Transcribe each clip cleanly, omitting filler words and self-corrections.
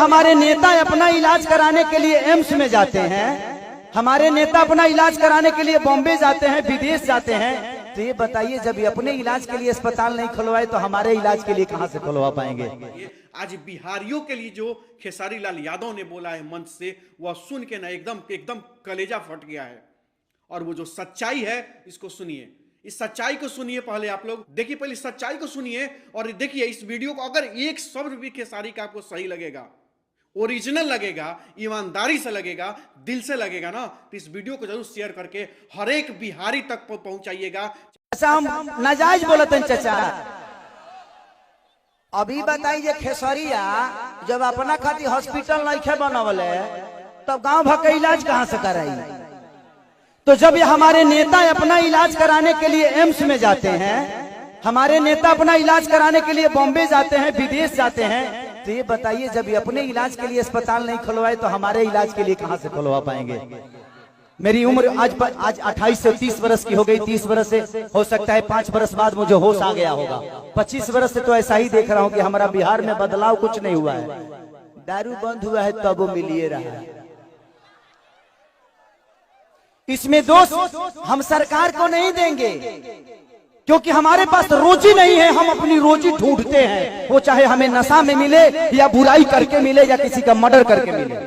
हमारे नेता अपना इलाज कराने के लिए एम्स में जाते हैं, हमारे नेता अपना इलाज कराने के लिए बॉम्बे जाते हैं, विदेश जाते हैं, तो ये बताइए जब ये अपने इलाज के लिए अस्पताल नहीं खुलवाए तो हमारे इलाज के लिए कहां से खुलवा पाएंगे। आज बिहारियों के लिए जो खेसारी लाल यादव ने बोला है मंच से, वह सुन के ना एकदम कलेजा फट गया है। और वो जो सच्चाई है इसको सुनिए, इस सच्चाई को सुनिए। पहले आप लोग देखिए, पहले सच्चाई को सुनिए और देखिए इस वीडियो को। अगर एक शब्द भी खेसारी का आपको सही लगेगा, ओरिजिनल लगेगा, ईमानदारी से लगेगा, दिल से लगेगा ना, तो इस वीडियो को जरूर शेयर करके हर एक बिहारी तक पहुंचाइएगा। अच्छा, हम नाजायज बोलते हैं चाचा। अभी बताइए खेसरिया जब अपना खातिर हॉस्पिटल नहीं बनवले तब गांव भर का इलाज कहां से कराई। तो जब ये हमारे नेता अपना इलाज कराने के लिए एम्स में जाते हैं, हमारे नेता अपना इलाज कराने के लिए बॉम्बे जाते हैं, विदेश जाते हैं, तो ये बताइए जब ये अपने इलाज के लिए अस्पताल नहीं खुलवाए तो हमारे इलाज के लिए कहां से खुलवा पाएंगे। मेरी उम्र आज 28 से 30 वर्ष की हो गई। 30 वर्ष से हो सकता है 5 वर्ष बाद मुझे होश आ गया होगा। 25 वर्ष से तो ऐसा ही देख रहा हूं कि हमारा बिहार में बदलाव कुछ नहीं हुआ है। दारू बंद हुआ है तब वो मिलिए रहा है। इसमें दोष हम सरकार को नहीं देंगे, क्योंकि हमारे पास रोजी नहीं है। हम अपनी रोजी ढूंढते हैं, वो चाहे हमें नशा में मिले या बुराई करके मिले या किसी का मर्डर करके मिले।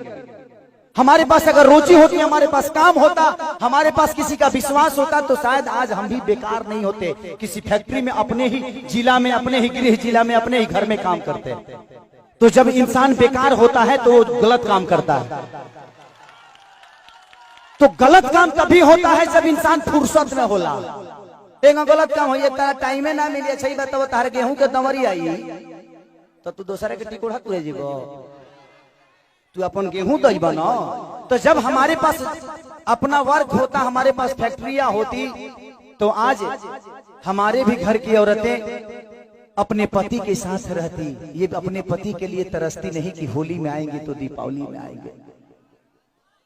हमारे पास अगर रोजी होती, हमारे पास काम होता, हमारे पास किसी का विश्वास होता, तो शायद आज हम भी बेकार नहीं होते। किसी फैक्ट्री में अपने ही जिला में, अपने ही गृह जिला में, अपने ही घर में काम करते। तो जब इंसान बेकार होता है तो वो गलत काम करता है। तो गलत काम तभी होता है जब इंसान फुर्सत में होला। एक गलत काम हो तारा टाइमे ना मिली। अच्छा ही बताओ, तार गेहूं के दमरी आई तो तू दूसरे के टिकोड़ा तुरे जीवो, तू अपन गेहूं दईबा ना। तो जब हमारे पास अपना वर्क होता, हमारे पास फैक्ट्रियां होती, तो आज हमारे भी घर की औरतें अपने पति के साथ रहती। ये अपने पति के लिए तरसती नहीं कि होली में आएंगे तो दीपावली में आएंगे।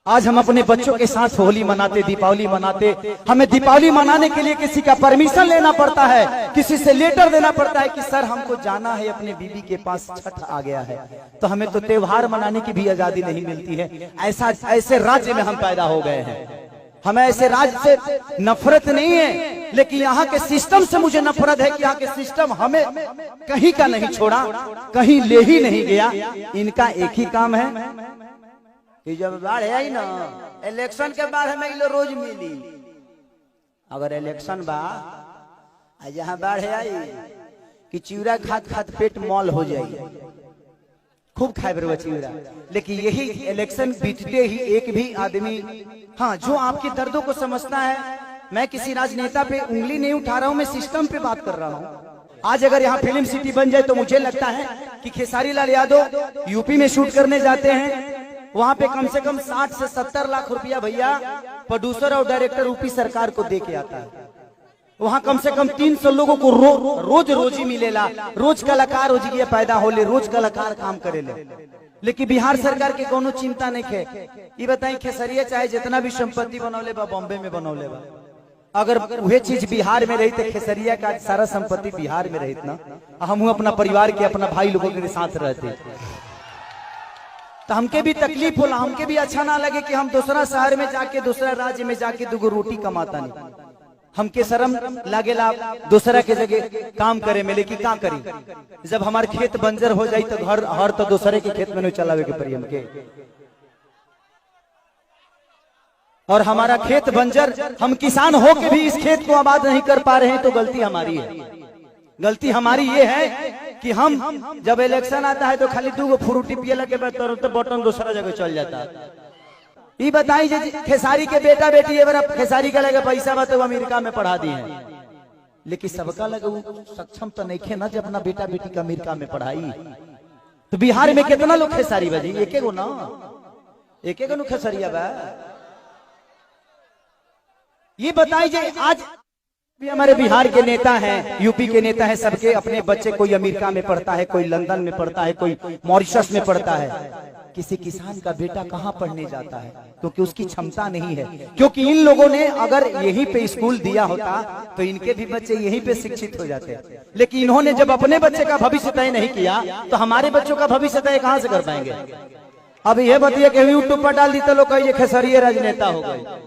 आज हम अपने बच्चों के साथ होली मनाते, दीपावली मनाते। हमें दीपावली मनाने के लिए किसी का परमिशन लेना पड़ता है, किसी से लेटर देना पड़ता है कि सर हमको जाना है अपने बीवी के पास, छठ आ गया है। तो हमें तो त्योहार मनाने की भी आजादी नहीं मिलती है। ऐसे राज्य में हम पैदा हो गए हैं। हमें ऐसे राज्य से नफरत नहीं है, लेकिन यहाँ के सिस्टम से मुझे नफरत है कि यहाँ के सिस्टम हमें कहीं का नहीं छोड़ा, कहीं ले ही नहीं गया। इनका एक ही काम है कि जब बाढ़ आई ना, इलेक्शन के बाद हमें इलो रोज मिली। अगर इलेक्शन बा जहाँ बाढ़ आई कि चिवड़ा खात खात पेट मॉल हो जाए, खूब खाए बरवा चिवड़ा। लेकिन यही इलेक्शन बीतते ही एक भी आदमी, हाँ, जो आपके दर्दों को समझता है। मैं किसी राजनेता पे उंगली नहीं उठा रहा हूं, मैं सिस्टम पे बात कर रहा हूं। आज अगर यहाँ फिल्म सिटी बन जाए तो मुझे लगता है कि खेसारी लाल यादव यूपी में शूट करने जाते हैं, वहां पे कम से कम 60 से 70 लाख रुपया भैया प्रोड्यूसर और डायरेक्टर यूपी सरकार को दे के आता है। वहां कम से कम 300 लोगों को रोज रोजी मिलेला। रोज कलाकार रोजी पैदा होले, रोज कलाकार काम करेले। लेकिन बिहार सरकार के कोनो चिंता नहीं है। ये बताई खेसरिया चाहे जितना भी संपत्ति बनौले बा बॉम्बे में बनौले बा, अगर वह चीज बिहार में रही तो खेसरिया का सारा संपत्ति बिहार में रही ना, हम अपना परिवार के, अपना भाई लोगों के साथ रहते, तो हमके भी तकलीफ होला। हमके भी अच्छा ना लगे कि हम दूसरा शहर में जाके, दूसरा राज्य में जाके दुगो रोटी कमाता नहीं। हमके शर्म लागेला दूसरा के जगह काम करे में। लेकिन क्या करी, जब हमारे खेत बंजर हो जाए तो घर हर तो दूसरे के खेत में नहीं चलावे के पड़ी हमके। और हमारा खेत बंजर, हम किसान हो के भी इस खेत को आबाद नहीं कर पा रहे हैं, तो गलती हमारी है। गलती हमारी ये है कि हम जब इलेक्शन आता है तो खाली 2 फ्रूटी पियला के बाद तो बटन दूसरा जगह चल जाता है। ये बताई खेसारी के बेटा बेटी खेसारी का लगे पैसा बा तो अमेरिका में पढ़ा दी है, लेकिन सबका लगे सक्षम तो नहीं खे ना जब अपना बेटा बेटी का अमेरिका में पढ़ाई। तो बिहार में कितना लोग खेसारी बजी, एक एगो ना, एक एगो खेसरिया बा। ये बताइए आज भी हमारे बिहार के नेता हैं, यूपी के नेता हैं, सबके अपने बच्चे, कोई अमेरिका में पढ़ता है, कोई लंदन में पढ़ता है, कोई मॉरिशस में पढ़ता है। किसी किसान का बेटा कहाँ पढ़ने जाता है, क्योंकि उसकी क्षमता नहीं है। क्योंकि इन लोगों ने अगर यहीं पे स्कूल दिया होता तो इनके भी बच्चे यहीं पे शिक्षित हो जाते, लेकिन इन्होंने जब अपने बच्चे का भविष्य तय नहीं किया तो हमारे बच्चों का भविष्य तय कहां से कर पाएंगे। अब ये बताइए कि यूट्यूब पर डाल दी तो लोग कहिए खेसरिये राजनेता हो गए।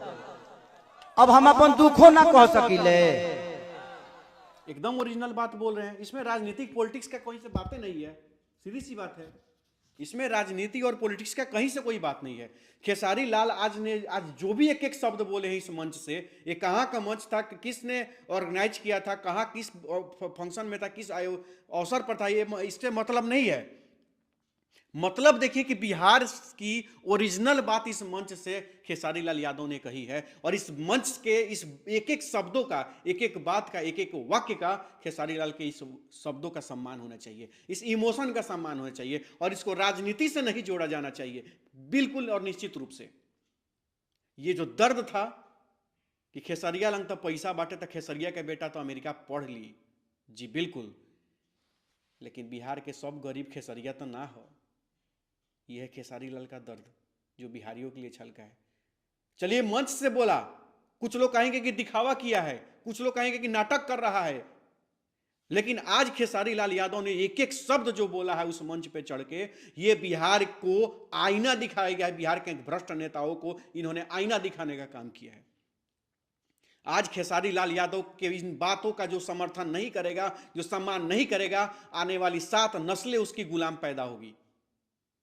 अब हम अपन दुखो ना कह सकिले। एकदम ओरिजिनल बात बोल रहे हैं। इसमें राजनीतिक पॉलिटिक्स का कोई से बातें नहीं है, सीधी सी बात है। इसमें राजनीति और पॉलिटिक्स का कहीं से कोई बात नहीं है। खेसारी लाल आज जो भी एक एक शब्द बोले हैं इस मंच से, ये कहाँ का मंच था, किसने ऑर्गेनाइज किया था, कहाँ किस फंक्शन में था, किस अवसर पर था, ये इससे मतलब नहीं है। मतलब देखिए कि बिहार की ओरिजिनल बात इस मंच से खेसारी लाल यादव ने कही है, और इस मंच के इस एक एक शब्दों का, एक एक बात का, एक एक वाक्य का खेसारी लाल के इस शब्दों का सम्मान होना चाहिए, इस इमोशन का सम्मान होना चाहिए, और इसको राजनीति से नहीं जोड़ा जाना चाहिए, बिल्कुल और निश्चित रूप से। ये जो दर्द था कि खेसरिया लंग तो पैसा बांटे तो खेसरिया के बेटा तो अमेरिका पढ़ ली, जी बिल्कुल, लेकिन बिहार के सब गरीब खेसरिया तो ना हो। यह है खेसारी लाल का दर्द जो बिहारियों के लिए छलका है। चलिए, मंच से बोला, कुछ लोग कहेंगे कि दिखावा किया है, कुछ लोग कहेंगे कि नाटक कर रहा है, लेकिन आज खेसारी लाल यादव ने एक एक शब्द जो बोला है उस मंच पे चढ़ के, ये बिहार को आईना दिखाया गया है। बिहार के भ्रष्ट नेताओं को इन्होंने आईना दिखाने का काम किया है। आज खेसारी लाल यादव के इन बातों का जो समर्थन नहीं करेगा, जो सम्मान नहीं करेगा, आने वाली 7 नस्लें उसकी गुलाम पैदा होगी,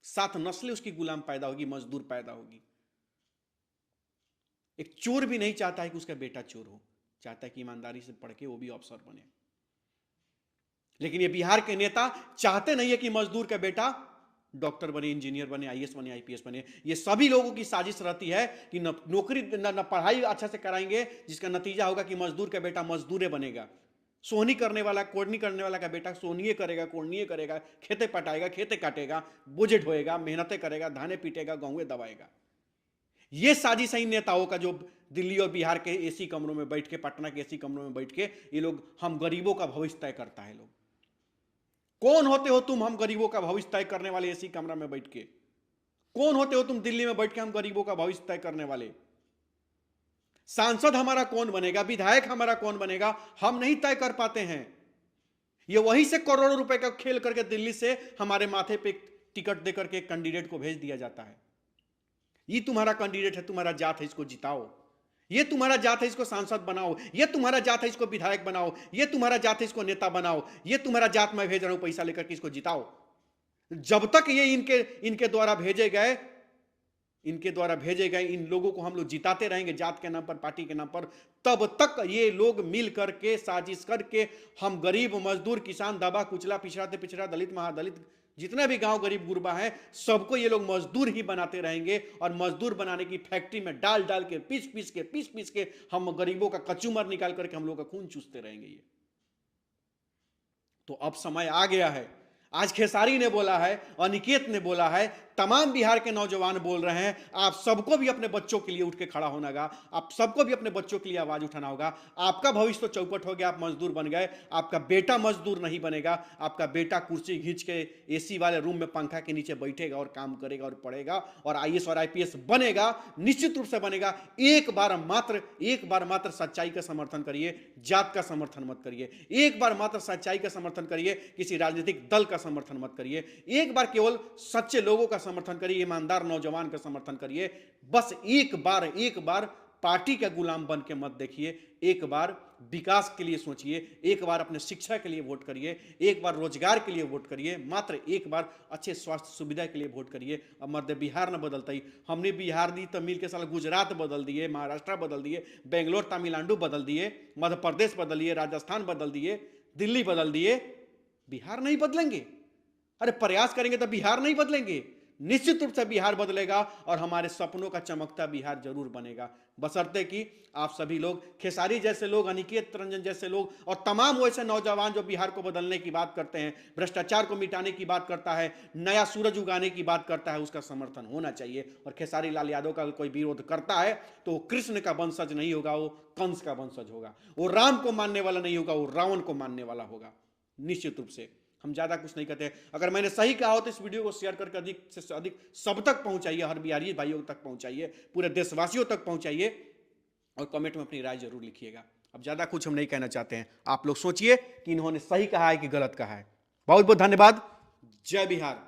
7 नस्लें उसकी गुलाम पैदा होगी, मजदूर पैदा होगी। एक चोर भी नहीं चाहता है कि उसका बेटा चोर हो, चाहता है कि ईमानदारी से पढ़ के वो भी अफसर बने। लेकिन ये बिहार के नेता चाहते नहीं है कि मजदूर का बेटा डॉक्टर बने, इंजीनियर बने, आईएएस बने, आईपीएस बने। ये सभी लोगों की साजिश रहती है कि नौकरी न पढ़ाई अच्छा से कराएंगे, जिसका नतीजा होगा कि मजदूर का बेटा मजदूरे बनेगा, सोहनी करने वाला, कोड़नी करने वाला का बेटा सोहनीय करेगा, कोड़नीय करेगा, खेते पटाएगा, खेते काटेगा, बोझे ढोएगा, मेहनतें करेगा, धाने पीटेगा, गेहूं दबाएगा। ये साजिश है इन नेताओं का, जो दिल्ली और बिहार के एसी कमरों में बैठ के, पटना के एसी कमरों में बैठ के ये लोग हम गरीबों का भविष्य तय करता है। लोग कौन होते हो तुम, हम गरीबों का भविष्य तय करने वाले? एसी कमरा में बैठ के कौन होते हो तुम, दिल्ली में बैठ के हम गरीबों का भविष्य तय करने वाले? सांसद हमारा कौन बनेगा, विधायक हमारा कौन बनेगा, हम नहीं तय कर पाते हैं। ये वहीं से करोड़ों रुपए का खेल करके दिल्ली से हमारे माथे पे टिकट देकर के कैंडिडेट को भेज दिया जाता है। ये तुम्हारा कैंडिडेट है, तुम्हारा जात है, इसको जिताओ। ये तुम्हारा जात है, इसको सांसद बनाओ। ये तुम्हारा जात है, इसको विधायक बनाओ। ये तुम्हारा जात है, इसको नेता बनाओ। ये तुम्हारा जात मैं भेज रहा हूं पैसा लेकर के, इसको जिताओ। जब तक ये इनके द्वारा भेजे गए इन लोगों को हम लोग जिताते रहेंगे, जात के नाम पर, पार्टी के नाम पर, तब तक ये लोग मिल करके, साजिश करके, हम गरीब, मजदूर, किसान, दबा कुचला, पिछड़ा, दलित, महादलित, जितने भी गांव गरीब गुरबा हैं, सबको ये लोग मजदूर ही बनाते रहेंगे। और मजदूर बनाने की फैक्ट्री में डाल के, पीस के हम गरीबों का कचूमर निकाल करके हम लोग का खून चूसते रहेंगे। ये तो अब समय आ गया है। आज खेसारी ने बोला है, अनिकेत ने बोला है, तमाम बिहार के नौजवान बोल रहे हैं, आप सबको भी अपने बच्चों के लिए उठ के खड़ा होना होगा, आप सबको भी अपने बच्चों के लिए आवाज उठाना होगा। आपका भविष्य तो चौपट हो गया, आप मजदूर बन गए, आपका बेटा मजदूर नहीं बनेगा। आपका बेटा कुर्सी खींच के एसी वाले रूम में पंखा के नीचे बैठेगा और काम करेगा और पढ़ेगा और आईएएस और आईपीएस बनेगा, निश्चित रूप से बनेगा। एक बार मात्र सच्चाई का समर्थन करिए, जात का समर्थन मत करिए। एक बार मात्र सच्चाई का समर्थन करिए, किसी राजनीतिक दल का समर्थन मत करिए। एक बार केवल सच्चे लोगों का समर्थन करिए, ईमानदार नौजवान का समर्थन करिए। बस एक बार पार्टी का गुलाम बन के मत देखिए। एक बार विकास के लिए सोचिए, एक बार अपने शिक्षा के लिए वोट करिए, एक बार रोजगार के लिए वोट करिए, मात्र एक बार अच्छे स्वास्थ्य सुविधा के लिए वोट करिए। अब मध्य बिहार न बदलता ही, हमने बिहार दी तो मिल के साल गुजरात बदल दिए, महाराष्ट्र बदल दिए, बेंगलोर तमिलनाडु बदल दिए, मध्य प्रदेश बदल दिए, राजस्थान बदल दिए, दिल्ली बदल दिए, बिहार नहीं बदलेंगे। अरे प्रयास करेंगे तो बिहार नहीं बदलेंगे, निश्चित रूप से बिहार बदलेगा और हमारे सपनों का चमकता बिहार जरूर बनेगा, बशर्ते कि आप सभी लोग, खेसारी जैसे लोग, अनिकेत रंजन जैसे लोग और तमाम वैसे नौजवान जो बिहार को बदलने की बात करते हैं, भ्रष्टाचार को मिटाने की बात करता है, नया सूरज उगाने की बात करता है, उसका समर्थन होना चाहिए। और खेसारी लाल यादव का कोई विरोध करता है तो वो कृष्ण का वंशज नहीं होगा, वो कंस का वंशज होगा। वो राम को मानने वाला नहीं होगा, वो रावण को मानने वाला होगा, निश्चित रूप से। हम ज्यादा कुछ नहीं कहते हैं। अगर मैंने सही कहा हो तो इस वीडियो को शेयर करके अधिक से अधिक सब तक पहुंचाइए, हर बिहारी भाइयों तक पहुंचाइए, पूरे देशवासियों तक पहुंचाइए, और कमेंट में अपनी राय जरूर लिखिएगा। अब ज्यादा कुछ हम नहीं कहना चाहते हैं, आप लोग सोचिए कि इन्होंने सही कहा है कि गलत कहा है। बहुत बहुत धन्यवाद। जय बिहार।